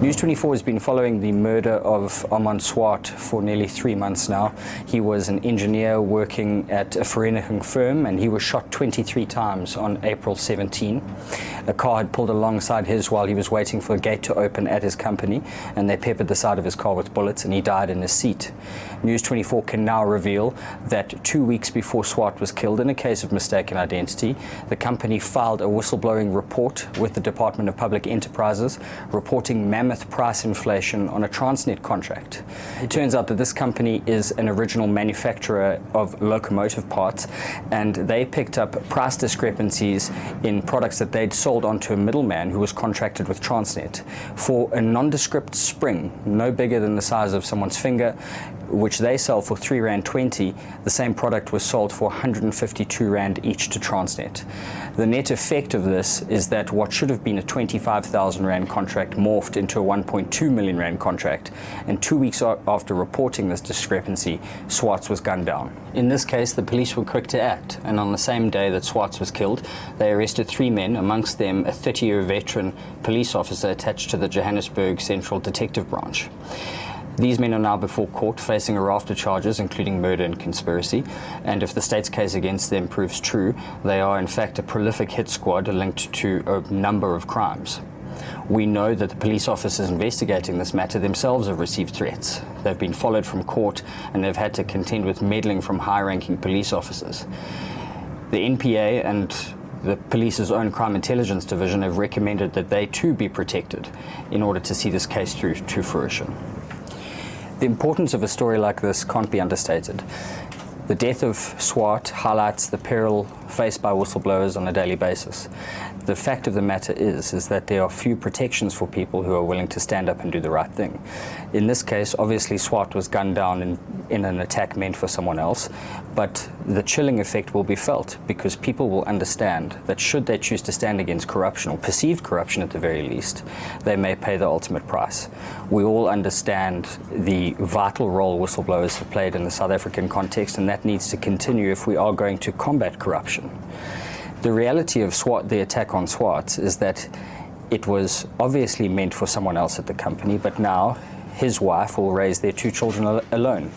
News 24 has been following the murder of Armand Swart for nearly 3 months now. He was an engineer working at a Vereniging firm, and he was shot 23 times on April 17. A car had pulled alongside his while he was waiting for a gate to open at his company, and they peppered the side of his car with bullets, and he died in his seat. News 24 can now reveal that 2 weeks before Swart was killed, in a case of mistaken identity, the company filed a whistleblowing report with the Department of Public Enterprises reporting mammoth price inflation on a Transnet contract. It turns out that this company is an original manufacturer of locomotive parts, and they picked up price discrepancies in products that they'd sold onto a middleman who was contracted with Transnet for a nondescript spring, no bigger than the size of someone's finger, which they sell for R3.20. The same product was sold for 152 Rand each to Transnet. The net effect of this is that what should have been a 25,000 Rand contract morphed into a 1.2 million Rand contract, and 2 weeks after reporting this discrepancy, Swartz was gunned down. In this case, the police were quick to act, and on the same day that Swartz was killed, they arrested 3 men, amongst them a 30-year veteran police officer attached to the Johannesburg Central Detective Branch. These men are now before court facing a raft of charges, including murder and conspiracy, and if the state's case against them proves true, they are in fact a prolific hit squad linked to a number of crimes. We know that the police officers investigating this matter themselves have received threats. They've been followed from court, and they've had to contend with meddling from high-ranking police officers. The NPA and the police's own crime intelligence division have recommended that they too be protected in order to see this case through to fruition. The importance of a story like this can't be understated. The death of Swart highlights the peril faced by whistleblowers on a daily basis. The fact of the matter is that there are few protections for people who are willing to stand up and do the right thing. In this case, obviously Swart was gunned down in an attack meant for someone else, but the chilling effect will be felt because people will understand that should they choose to stand against corruption, or perceived corruption at the very least, they may pay the ultimate price. We all understand the vital role whistleblowers have played in the South African context, and that needs to continue if we are going to combat corruption. The reality of the attack on Swart is that it was obviously meant for someone else at the company, but now his wife will raise their 2 children alone.